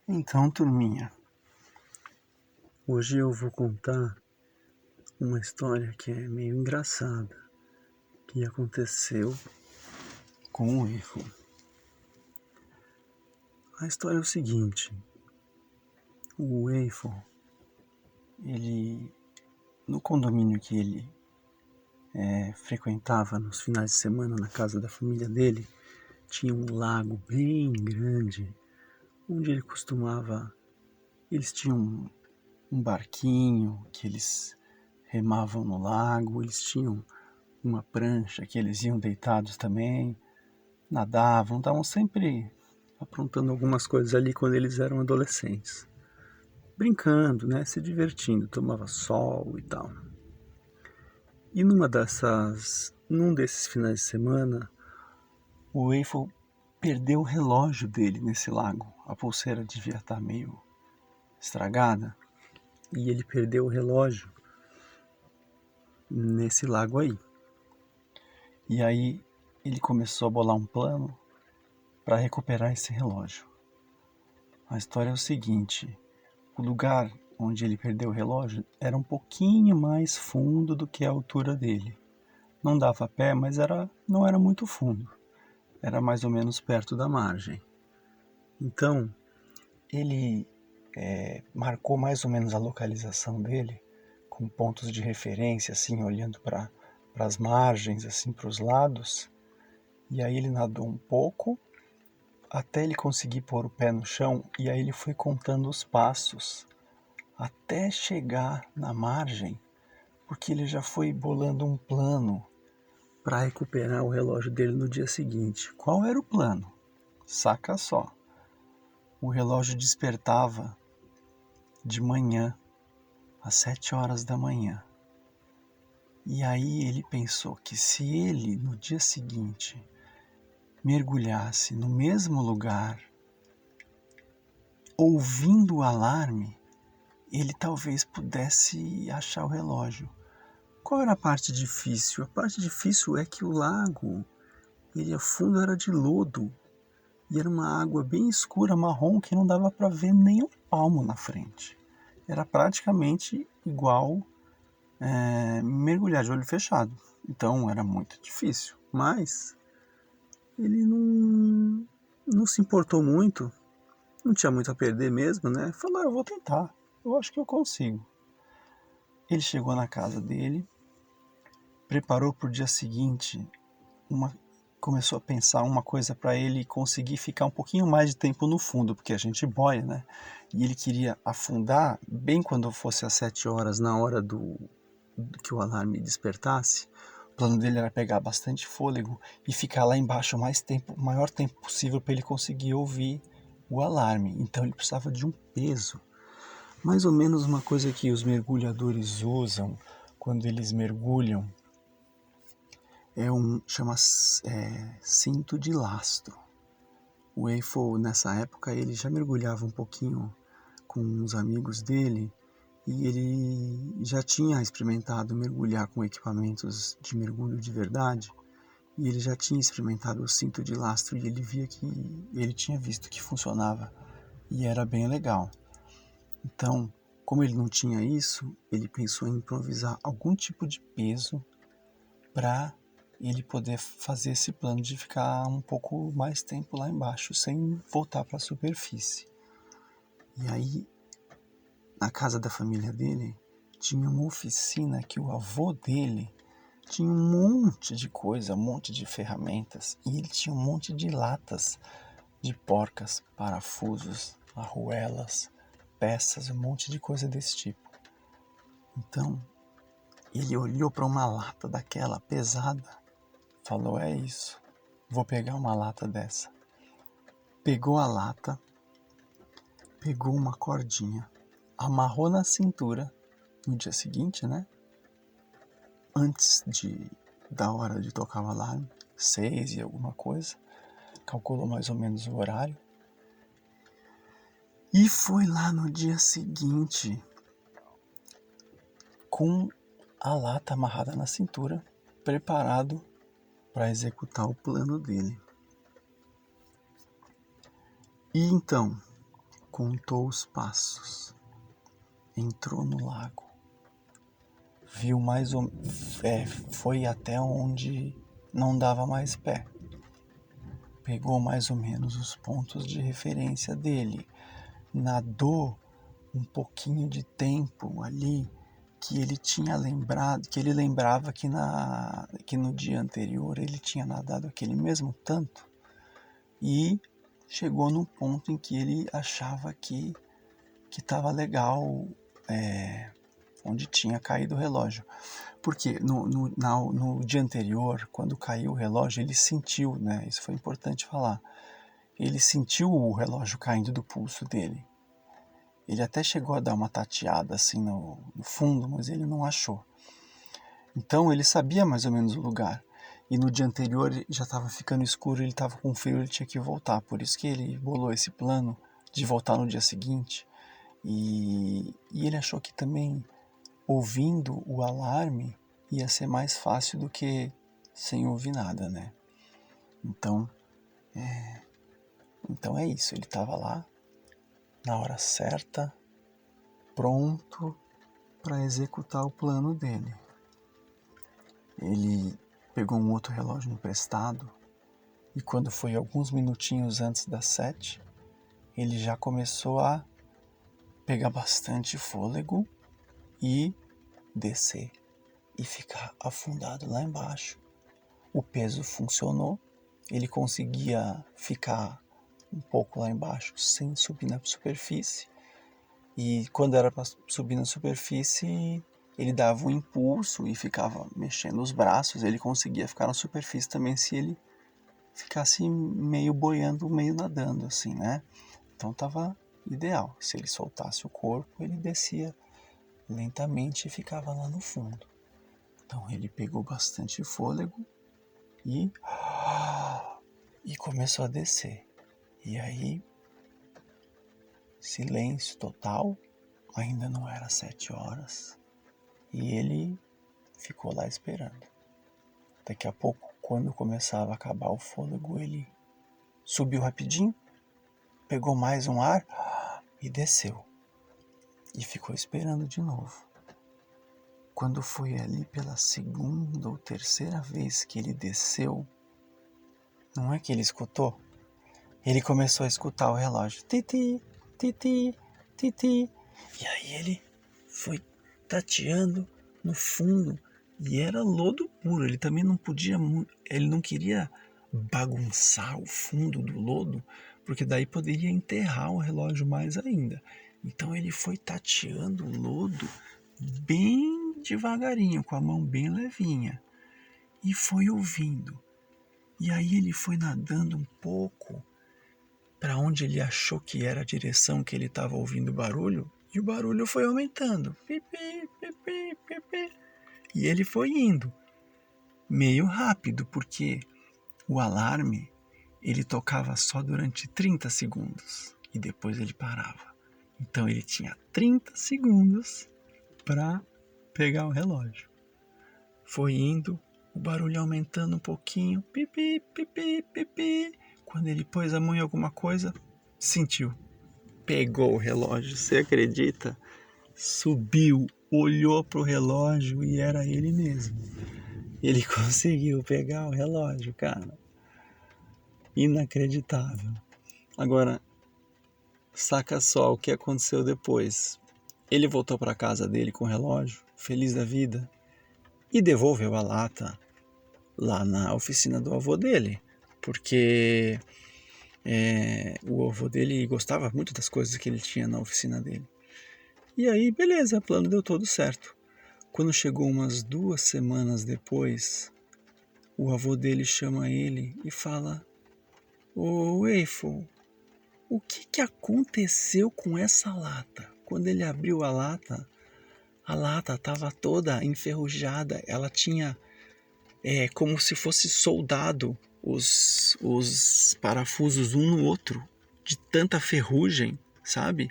Então, turminha, hoje eu vou contar uma história que é meio engraçada, que aconteceu com o Eiffel. A história é o seguinte: o Eiffel, no condomínio que ele frequentava nos finais de semana na casa da família dele, tinha um lago bem grande, onde ele costumava. Eles tinham um barquinho que eles remavam no lago, eles tinham uma prancha que eles iam deitados também, nadavam, estavam sempre aprontando algumas coisas ali quando eles eram adolescentes. Brincando, né, se divertindo, tomava sol e tal. E num desses finais de semana, o Eiffel perdeu o relógio dele nesse lago. A pulseira devia estar meio estragada e ele perdeu o relógio nesse lago aí. E aí ele começou a bolar um plano para recuperar esse relógio. A história é o seguinte: o lugar onde ele perdeu o relógio era um pouquinho mais fundo do que a altura dele. Não dava a pé, mas não era muito fundo. Era mais ou menos perto da margem. Então, ele marcou mais ou menos a localização dele, com pontos de referência, assim, olhando para as margens, assim, para os lados. E aí ele nadou um pouco, até ele conseguir pôr o pé no chão, e aí ele foi contando os passos, até chegar na margem, porque ele já foi bolando um plano para recuperar o relógio dele no dia seguinte. Qual era o plano? Saca só. O relógio despertava de manhã, às 7 horas da manhã. E aí ele pensou que se ele, no dia seguinte, mergulhasse no mesmo lugar, ouvindo o alarme, ele talvez pudesse achar o relógio. Qual era a parte difícil? A parte difícil é que o lago, a fundo era de lodo, e era uma água bem escura, marrom, que não dava para ver nem um palmo na frente. Era praticamente igual mergulhar de olho fechado. Então era muito difícil, mas ele não se importou muito, não tinha muito a perder mesmo, né? Falou: eu vou tentar, eu acho que eu consigo. Ele chegou na casa dele, preparou para o dia seguinte começou a pensar uma coisa para ele conseguir ficar um pouquinho mais de tempo no fundo, porque a gente boia, né? E ele queria afundar bem quando fosse às 7 horas, na hora que o alarme despertasse. O plano dele era pegar bastante fôlego e ficar lá embaixo o maior tempo possível para ele conseguir ouvir o alarme. Então ele precisava de um peso. Mais ou menos uma coisa que os mergulhadores usam quando eles mergulham chama cinto de lastro. O Eiffel, nessa época, ele já mergulhava um pouquinho com uns amigos dele e ele já tinha experimentado mergulhar com equipamentos de mergulho de verdade, e ele já tinha experimentado o cinto de lastro e ele tinha visto que funcionava e era bem legal. Então, como ele não tinha isso, ele pensou em improvisar algum tipo de peso para ele poder fazer esse plano de ficar um pouco mais tempo lá embaixo, sem voltar para a superfície. E aí, na casa da família dele, tinha uma oficina que o avô dele tinha um monte de coisa, um monte de ferramentas, e ele tinha um monte de latas de porcas, parafusos, arruelas, peças, um monte de coisa desse tipo. Então, ele olhou para uma lata daquela pesada, falou: é isso, vou pegar uma lata dessa. Pegou a lata, pegou uma cordinha, amarrou na cintura no dia seguinte, né? Antes da hora de tocar o alarme, 6 e alguma coisa, calculou mais ou menos o horário. E foi lá no dia seguinte, com a lata amarrada na cintura, preparado para executar o plano dele. E então, contou os passos, entrou no lago, viu foi até onde não dava mais pé, pegou mais ou menos os pontos de referência dele, nadou um pouquinho de tempo ali que ele tinha lembrado, que ele lembrava que no dia anterior ele tinha nadado aquele mesmo tanto, e chegou num ponto em que ele achava que estava legal, onde tinha caído o relógio. Porque no dia anterior, quando caiu o relógio, ele sentiu, né? Isso foi importante falar. Ele sentiu o relógio caindo do pulso dele. Ele até chegou a dar uma tateada assim no fundo, mas ele não achou. Então ele sabia mais ou menos o lugar. E no dia anterior já estava ficando escuro, ele estava com frio, ele tinha que voltar. Por isso que ele bolou esse plano de voltar no dia seguinte. E ele achou que também, ouvindo o alarme, ia ser mais fácil do que sem ouvir nada, né? Então é isso. Ele estava lá, na hora certa, pronto para executar o plano dele. Ele pegou um outro relógio emprestado e quando foi alguns minutinhos antes das 7, ele já começou a pegar bastante fôlego e descer e ficar afundado lá embaixo. O peso funcionou, ele conseguia ficar um pouco lá embaixo sem subir na superfície. E quando era para subir na superfície, ele dava um impulso e ficava mexendo os braços. Ele conseguia ficar na superfície também se ele ficasse meio boiando, meio nadando, assim, né? Então estava ideal. Se ele soltasse o corpo, ele descia lentamente e ficava lá no fundo. Então ele pegou bastante fôlego e começou a descer. E aí, silêncio total, ainda não era 7 horas. E ele ficou lá esperando. Daqui a pouco, quando começava a acabar o fôlego, ele subiu rapidinho, pegou mais um ar e desceu. E ficou esperando de novo. Quando foi ali pela segunda ou terceira vez que ele desceu, não é que ele escutou? Ele começou a escutar o relógio. Titi, titi, titi. E aí ele foi tateando no fundo e era lodo puro. Ele também não podia, ele não queria bagunçar o fundo do lodo, porque daí poderia enterrar o relógio mais ainda. Então ele foi tateando o lodo bem devagarinho, com a mão bem levinha, e foi ouvindo. E aí ele foi nadando um pouco para onde ele achou que era a direção que ele estava ouvindo o barulho, e o barulho foi aumentando. Pipi, pipi, pipi. E ele foi indo meio rápido, porque o alarme ele tocava só durante 30 segundos e depois ele parava. Então ele tinha 30 segundos para pegar o relógio. Foi indo, o barulho aumentando um pouquinho. Pipi, pipi, pipi. Quando ele pôs a mão em alguma coisa, sentiu. Pegou o relógio, você acredita? Subiu, olhou pro relógio e era ele mesmo. Ele conseguiu pegar o relógio, cara. Inacreditável. Agora, saca só o que aconteceu depois. Ele voltou para casa dele com o relógio, feliz da vida, e devolveu a lata lá na oficina do avô dele, porque o avô dele gostava muito das coisas que ele tinha na oficina dele. E aí, beleza, o plano deu todo certo. Quando chegou umas 2 semanas depois, o avô dele chama ele e fala: "Ô Eiffel, o que aconteceu com essa lata?" Quando ele abriu a lata estava toda enferrujada. Ela tinha como se fosse soldado os parafusos um no outro, de tanta ferrugem, sabe?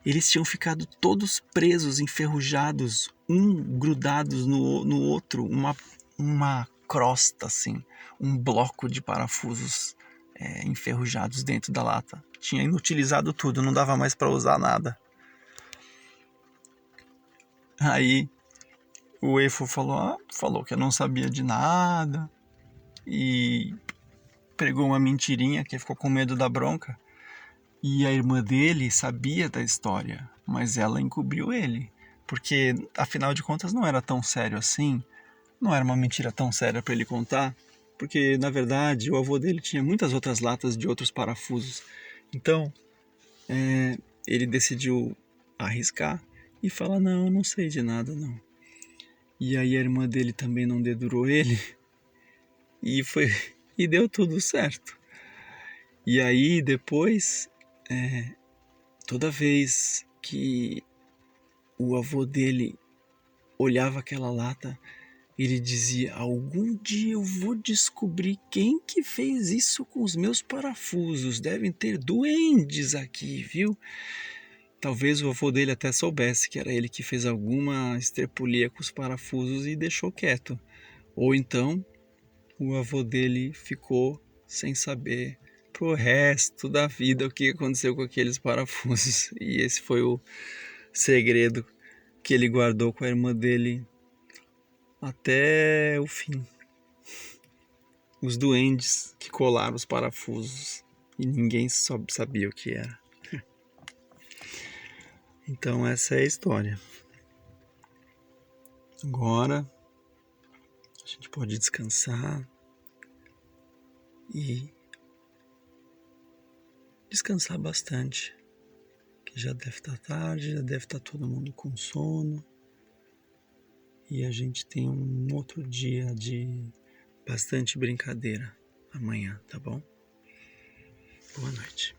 Eles tinham ficado todos presos, enferrujados, grudados no outro, uma crosta assim, um bloco de parafusos enferrujados dentro da lata. Tinha inutilizado tudo, não dava mais para usar nada. Aí o Eiffel falou que eu não sabia de nada e pregou uma mentirinha, que ficou com medo da bronca. E a irmã dele sabia da história, mas ela encobriu ele, porque afinal de contas não era tão sério assim, não era uma mentira tão séria para ele contar, porque na verdade o avô dele tinha muitas outras latas de outros parafusos. Então ele decidiu arriscar e falar: não, não sei de nada não. E aí a irmã dele também não dedurou ele e foi e deu tudo certo. E aí depois, toda vez que o avô dele olhava aquela lata, ele dizia: algum dia eu vou descobrir quem que fez isso com os meus parafusos. Devem ter duendes aqui, viu? Talvez o avô dele até soubesse que era ele que fez alguma estrepulia com os parafusos e deixou quieto. Ou então o avô dele ficou sem saber pro resto da vida o que aconteceu com aqueles parafusos. E esse foi o segredo que ele guardou com a irmã dele até o fim. Os duendes que colaram os parafusos e ninguém sabia o que era. Então essa é a história. Agora a gente pode descansar e descansar bastante, que já deve estar tarde, já deve estar todo mundo com sono. E a gente tem um outro dia de bastante brincadeira amanhã, tá bom? Boa noite.